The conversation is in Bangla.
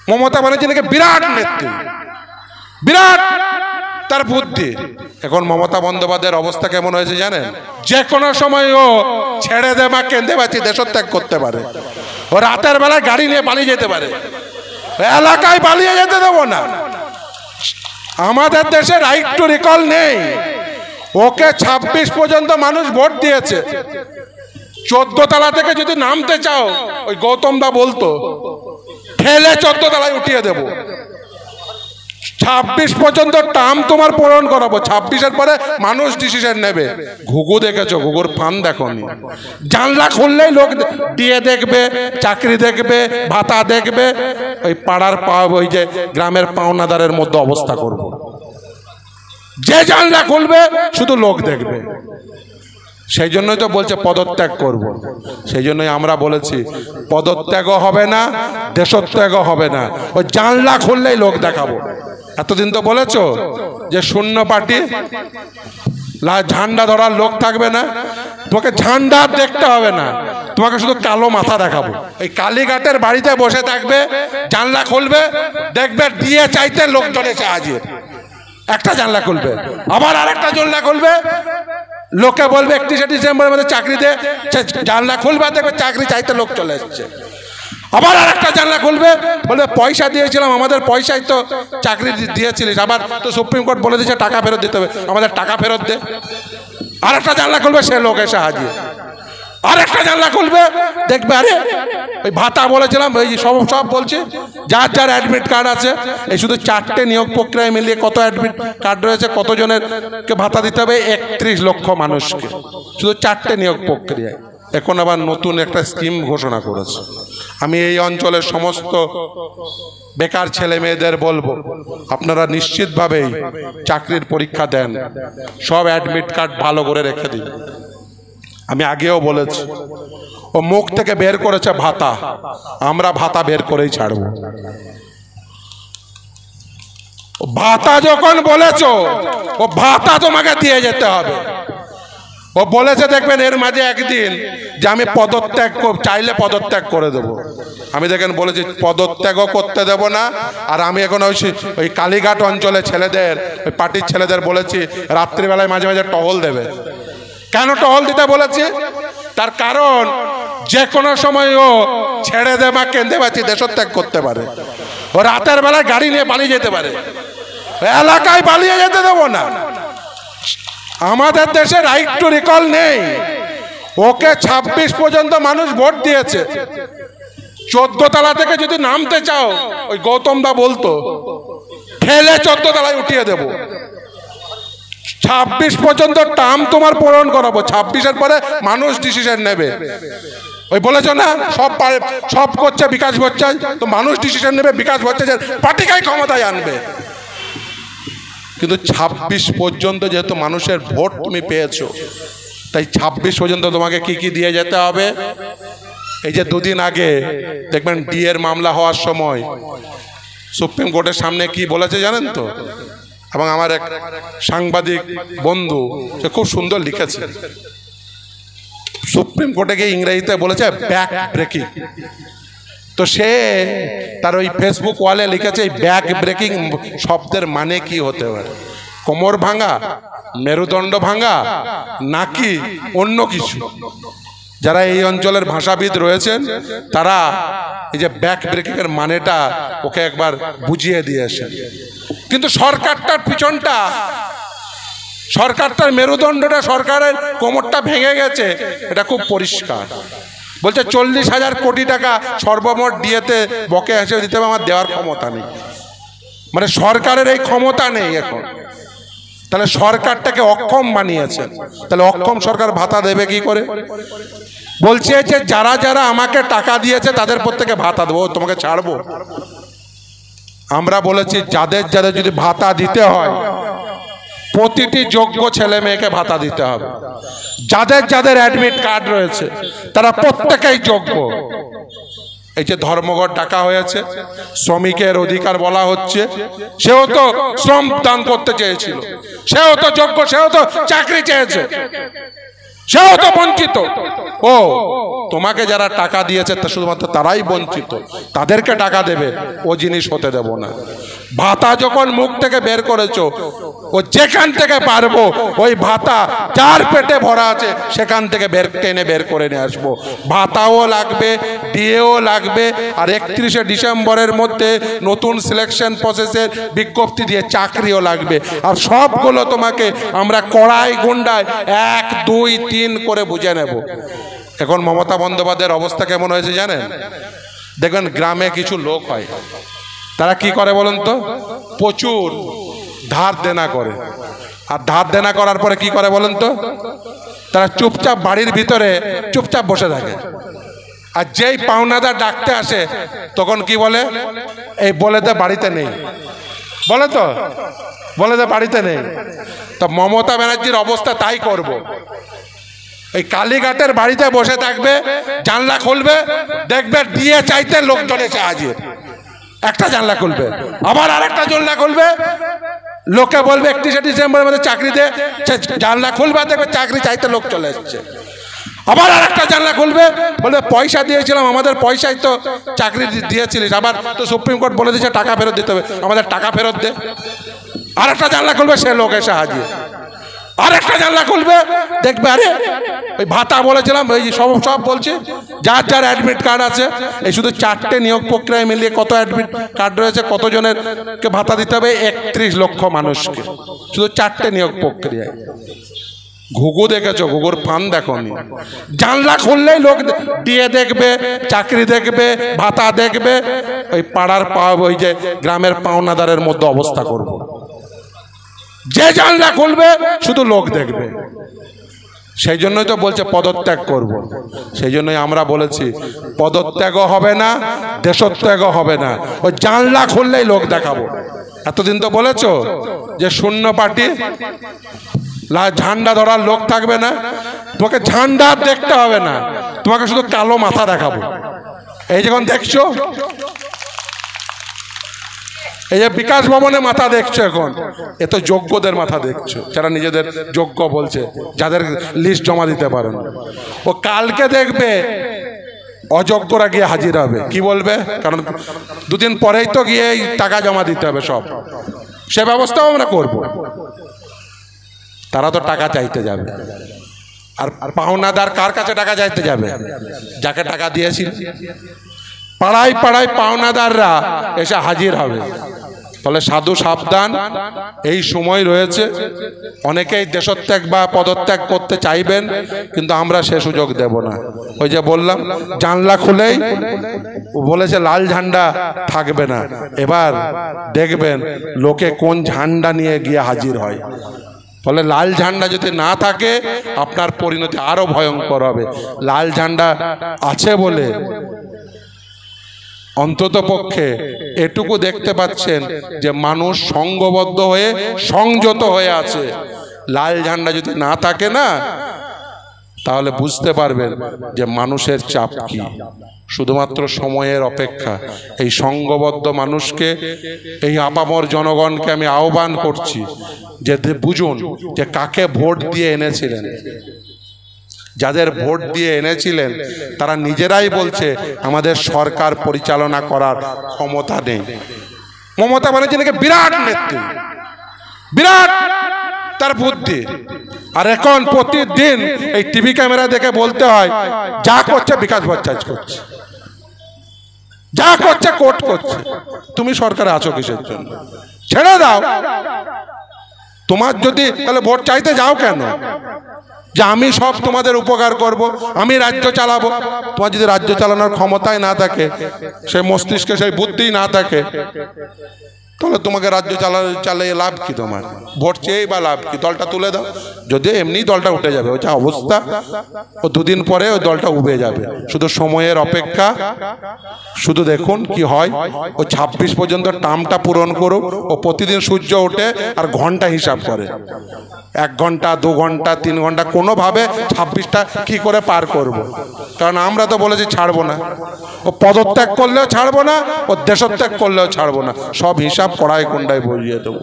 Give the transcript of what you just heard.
মমতা ব্যানার্জি নাকি বিরাট নেত্রী, বিরাট তার বুদ্ধি। এখন মমতা বন্দ্যোপাধ্যায়ের অবস্থা কেমন হয়েছে জানেন? যে কোনো সময় ও ছেড়ে দে বা কেঁদে বাঁচি দেশত্যাগ করতে পারে। ও রাতের বেলায় গাড়ি নিয়ে পালিয়ে যেতে পারে, এলাকায় পালিয়ে যেতে দেবো না। আমাদের দেশে রাইট টু রিকল নেই। ওকে 26 পর্যন্ত মানুষ ভোট দিয়েছে। 14 তলা থেকে যদি নামতে চাও, ওই গৌতম দা বলতো ঠেলে 14 তলায় উঠিয়ে দেব। 26 পর্যন্ত টার্ম তোমার পূরণ করাবো, 26-এর পরে মানুষ ডিসিশন নেবে। ঘুঘু দেখেছো? ঘুঘুর ফান দেখোনি? জানলা খুললেই লোক দিয়ে দেখবে, চাকরি দেখবে, ভাতা দেখবে। ওই পাড়ার ওই যে গ্রামের পাওনাদারের মধ্যে অবস্থা করব। যে জানলা খুলবে শুধু লোক দেখবে। সেই জন্যই তো বলছে পদত্যাগ করব। সেই জন্যই আমরা বলেছি পদত্যাগও হবে না, দেশত্যাগও হবে না। ওই জানলা খুললেই লোক দেখাবো। এতদিন তো বলেছো যে শূন্য পার্টি, ঝান্ডা ধরার লোক থাকবে না। তোমাকে ঝান্ডা দেখতে হবে না, তোমাকে শুধু কালো মাথা দেখাবো। এই কালীঘাটের বাড়িতে বসে থাকবে, জানলা খুলবে, দেখবে দিয়ে চাইতে লোকজন এসে হাজির। একটা জানলা খুলবে, আবার আরেকটা জানলা খুলবে, লোকে বলবে 31 ডিসেম্বরের মধ্যে চাকরিতে, জানলা খুলবে দেখবে চাকরি চাইতে লোক চলে এসছে। আবার আরেকটা জানলা খুলবে, বলবে পয়সা দিয়েছিলাম, আমাদের পয়সায় তো চাকরি দিয়েছিলিস, আবার তো সুপ্রিম কোর্ট বলে দিয়েছে টাকা ফেরত দিতে হবে, আমাদের টাকা ফেরত দে। আরেকটা জানলা খুলবে, সে লোক এসে হাজির। আরেকটা জানলা খুলবে, দেখবে আরে ওই ভাতা বলেছিলাম, ওই সব বলছি যার যার অ্যাডমিট কার্ড আছে। এই শুধু 4টে নিয়োগ প্রক্রিয়ায় মিলিয়ে কত অ্যাডমিট কার্ড রয়েছে, কতজনেরকে ভাতা দিতে হবে? 31 লক্ষ মানুষকে, শুধু 4টে নিয়োগ প্রক্রিয়ায়। এখন আবার নতুন একটা স্কিম ঘোষণা করেছে। আমি এই অঞ্চলের সমস্ত বেকার ছেলে মেয়েদের বলবো, আপনারা নিশ্চিতভাবেই চাকরির পরীক্ষা দেন, সব অ্যাডমিট কার্ড ভালো করে রেখে দিন। আমি আগেও বলেছি, ও মুখ থেকে বের করেছে ভাতা, আমরা ভাতা বের করেই ছাড়বো। ভাতা যখন বলেছো, ও ভাতা তোমাকে দিয়ে যেতে হবে। ও বলেছে দেখবেন এর মাঝে একদিন যে আমি পদত্যাগ চাইলে পদত্যাগ করে দেব। আমি দেখেন বলেছি পদত্যাগও করতে দেব না। আর আমি এখন ওই কালীঘাট অঞ্চলে ছেলেদের, ওই পার্টির ছেলেদের বলেছি রাত্রিবেলায় মাঝে মাঝে টহল দেবে। কেন টহল দিতে বলেছি? তার কারণ যে কোনো সময় ও ছেড়ে দে বা কেঁদে বাঁচি দেশত্যাগ করতে পারে। ও রাতের বেলায় গাড়ি নিয়ে পালিয়ে যেতে পারে, এলাকায় পালিয়ে যেতে দেবো না। আমাদের দেশে রাইট টু রিকল নেই। ওকে 26 পর্যন্ত মানুষ ভোট দিয়েছে। 14 তলা থেকে যদি নামতে চাও, ওই গৌতম দা বলতো ঠেলে 14 তলায় উঠিয়ে দেব। 26 পর্যন্ত টার্ম তোমার পূরণ করাবো, 26-এর পরে মানুষ ডিসিশন নেবে। ওই বলেছ না সব করছে বিকাশ ভট্টাচার্য, তো মানুষ ডিসিশন নেবে বিকাশ ভট্টাচার্য পার্টিকেই ক্ষমতায় আনবে। কিন্তু 26 পর্যন্ত যেহেতু মানুষের ভোট তুমি পেয়েছো, তাই 26 পর্যন্ত তোমাকে কি কি দিয়ে যেতে হবে? এই যে দুদিন আগে দেখবেন ডিএর মামলা হওয়ার সময় সুপ্রিম কোর্টের সামনে কি বলেছে জানেন তো? এবং আমার এক সাংবাদিক বন্ধু সে খুব সুন্দর লিখেছে, সুপ্রিম কোর্টে গিয়ে ইংরেজিতে বলেছে ব্যাক ব্রেকিং। তো সে তার ওই ফেসবুক ওয়ালে লিখেছে এই ব্যাক ব্রেকিং শব্দের মানে কি হতে পারে? কোমর ভাঙা, মেরুদণ্ড ভাঙা, নাকি অন্য কিছু? যারা এই অঞ্চলের ভাষাবিদ রয়েছেন তারা এই যে ব্যাক ব্রেকিং এর মানেটা ওকে একবার বুঝিয়ে দিয়েছে। কিন্তু সরকারটার পিছনটা, সরকারটার মেরুদণ্ডটা, সরকারের কোমরটা ভেঙে গেছে, এটা খুব পরিষ্কার। বলছে 40,000 কোটি টাকা সর্বমোট ডিএতে বকেয়া হিসেবে দিতে হবে, আমার দেওয়ার ক্ষমতা নেই। মানে সরকারের এই ক্ষমতা নেই এখন। তাহলে সরকারটাকে অক্ষম বানিয়েছে। তাহলে অক্ষম সরকার ভাতা দেবে কি করে? বলছে যে যারা যারা আমাকে টাকা দিয়েছে তাদের প্রত্যেকে ভাতা দেবো, তোমাকে ছাড়বো। আমরা বলেছি যাদের যাদের যদি ভাতা দিতে হয় প্রতিটি যোগ্য ছেলে মেয়েকে ভাতা দিতে হবে। যাদের যাদের অ্যাডমিট কার্ড রয়েছে তারা প্রত্যেকেই যোগ্য। এই যে ধর্মঘট ডাকা হয়েছে, শ্রমিকের অধিকার বলা হচ্ছে, সেও তো শ্রম দান করতে চেয়েছিল, সেও তো যোগ্য, সেও তো চাকরি চেয়েছে, সেও তো বঞ্চিত। ও তোমাকে যারা টাকা দিয়েছে তা শুধুমাত্র তারাই বঞ্চিত, তাদেরকে টাকা দেবে, ও জিনিস হতে দেব না। ভাতা যখন মুখ থেকে বের করেছো, ও যেখান থেকে পারবো ওই ভাতা যার পেটে ভরা আছে সেখান থেকে টেনে বের করে নিয়ে আসবো। ভাতাও লাগবে, ডিএও লাগবে, আর 31শে ডিসেম্বরের মধ্যে নতুন সিলেকশন প্রসেসের বিজ্ঞপ্তি দিয়ে চাকরিও লাগবে। আর সবগুলো তোমাকে আমরা কড়াই গুন্ডায় 1, 2, 3 করে বুঝে নেব। এখন মমতা বন্দ্যোপাধ্যায়ের অবস্থা কেমন হয়েছে জানেন? দেখবেন গ্রামে কিছু লোক হয়, তারা কি করে বলুন তো? প্রচুর ধার দেনা করে। আর ধার দেনা করার পরে কি করে বলুন তো? তারা চুপচাপ বাড়ির ভিতরে চুপচাপ বসে থাকে। আর যেই পাওনাদার ডাকতে আসে তখন কি বলে? এই বলে দে বাড়িতে নেই, বলে তো, বলে দে বাড়িতে নেই। তো মমতা ব্যানার্জির অবস্থা তাই করব। এই কালীঘাটের বাড়িতে বসে থাকবে, জানলা খুলবে, দেখবে দিয়ে চাইতে লোকজন এসে হাজির। একটা জানলা খুলবে, আবার আরেকটা জানলা খুলবে, লোকে বলবে 31শে ডিসেম্বরের মধ্যে চাকরি দে, জানলা খুলবে, দেখবে চাকরি চাইতে লোক চলে এসছে। আবার আরেকটা জানলা খুলবে, বলবে পয়সা দিয়েছিলাম, আমাদের পয়সায় তো চাকরি দিয়েছিলিস, আবার তো সুপ্রিম কোর্ট বলে দিয়েছে টাকা ফেরত দিতে হবে, আমাদের টাকা ফেরত দে। আরেকটা জানলা খুলবে, সে লোক এসে হাজির। আরেকটা জানলা খুলবে, দেখবে আরে ওই ভাতা বলেছিলাম, ওই সব বলছে যার যার অ্যাডমিট কার্ড আছে, এই শুধু 4টে নিয়োগ প্রক্রিয়ায় মিলিয়ে কত অ্যাডমিট কার্ড রয়েছে, কতজনের কে ভাতা দিতে হবে? 31 লক্ষ মানুষকে, শুধু 4টে নিয়োগ প্রক্রিয়ায়। ঘুঘু দেখেছো? ঘুঘুর ফান দেখোনি? জানলা খুললেই লোক দিয়ে দেখবে, চাকরি দেখবে, ভাতা দেখবে। ওই পাড়ার ওই যে গ্রামের পাওনাদারের মধ্যে অবস্থা করব। যে জানলা খুলবে শুধু লোক দেখবে। সেই জন্যই তো বলছে পদত্যাগ করব। সেই জন্যই আমরা বলেছি পদত্যাগও হবে না, দেশত্যাগও হবে না, ওই জানলা খুললেই লোক দেখাবো। এতদিন তো বলেছো যে শূন্য পার্টি, ঝান্ডা ধরার লোক থাকবে না, তোমাকে ঝান্ডা দেখতে হবে না, তোমাকে শুধু কালো মাথা দেখাবো। এই যখন দেখছো, এই যে বিকাশ ভবনে মাথা দেখছো, এখন এ তো যোগ্যদের মাথা দেখছো, যারা নিজেদের যোগ্য বলছে, যাদের লিস্ট জমা দিতে পারেন। ও কালকে দেখবে অযোগ্যরা গিয়ে হাজির হবে। কি বলবে? কারণ 2 দিন পরেই তো গিয়ে টাকা জমা দিতে হবে সব, সে ব্যবস্থাও আমরা করব। তারা তো টাকা চাইতে যাবে, আর পাওনাদার কার কাছে টাকা চাইতে যাবে? যাকে টাকা দিয়েছিল। পাড়ায় পাড়ায় পাওনাদাররা এসে হাজির হবে। ফলে সাধু সাবধান, এই সময় রয়েছে। অনেকেই দেশত্যাগ বা পদত্যাগ করতে চাইবেন, কিন্তু আমরা সে সুযোগ দেব না। ওই যে বললাম, জানলা খুলেই বলেছে লাল ঝান্ডা থাকবে না। এবার দেখবেন লোকে কোন ঝান্ডা নিয়ে গিয়ে হাজির হয়। ফলে লাল ঝান্ডা যদি না থাকে আপনার পরিণতি আরো ভয়ঙ্কর হবে। লাল ঝান্ডা আছে বলে অন্তত পক্ষে এটুকু দেখতে পাচ্ছেন যে মানুষ সংঘবদ্ধ হয়ে সংযত হয়ে আছে। লাল ঝান্ডা যদি না থাকে না, তাহলে বুঝতে পারবেন যে মানুষের চাপ কি। শুধুমাত্র সময়ের অপেক্ষা। এই সংঘবদ্ধ মানুষকে, এই আপামর জনগণকে আমি আহ্বান করছি যে বুঝুন যে কাকে ভোট দিয়ে এনেছিলেন। যাদের ভোট দিয়ে এনেছিলেন তারা নিজেরাই বলছে আমাদের সরকার পরিচালনা করার ক্ষমতা নেই। মমতা ব্যানার্জি নাকি বিরাট নেত্রী, বিরাট তার বুদ্ধি। আর এখন প্রতিদিন এই টিভি ক্যামেরা দেখে বলতে হয় যা করছে বিকাশ ভট্টাচার্য করছে, যা করছে কোর্ট করছে। তুমি সরকারে আছো কিসের জন্য? ছেড়ে দাও। তোমার যদি তাহলে ভোট চাইতে যাও কেন? যে আমি সব তোমাদের উপকার করব, আমি রাজ্য চালাবো। তোমার যদি রাজ্য চালানোর ক্ষমতাই না থাকে, সেই মস্তিষ্কে সেই বুদ্ধি না থাকে, তাহলে তোমাকে রাজ্য চালিয়ে লাভ কি? তোমার ভোট চেয়েই বা লাভ কি? দলটা তুলে দাও। যদি এমনি দলটা উঠে যাবে, ওই যা অবস্থা, ও 2 দিন পরে ওই দলটা উবে যাবে। শুধু সময়ের অপেক্ষা। শুধু দেখুন কি হয়। ও 26 পর্যন্ত টার্মটা পূরণ করুক। ও প্রতিদিন সূর্য ওঠে আর ঘন্টা হিসাব করে, 1 ঘন্টা 2 ঘন্টা 3 ঘন্টা, কোনোভাবে 26টা কি করে পার করব। কারণ আমরা তো বলেছি ছাড়বো না। ও পদত্যাগ করলেও ছাড়বো না, ও দেশত্যাগ করলেও ছাড়বো না। সব হিসাব কড়াই কোন্ডায় বলিয়ে দেবো।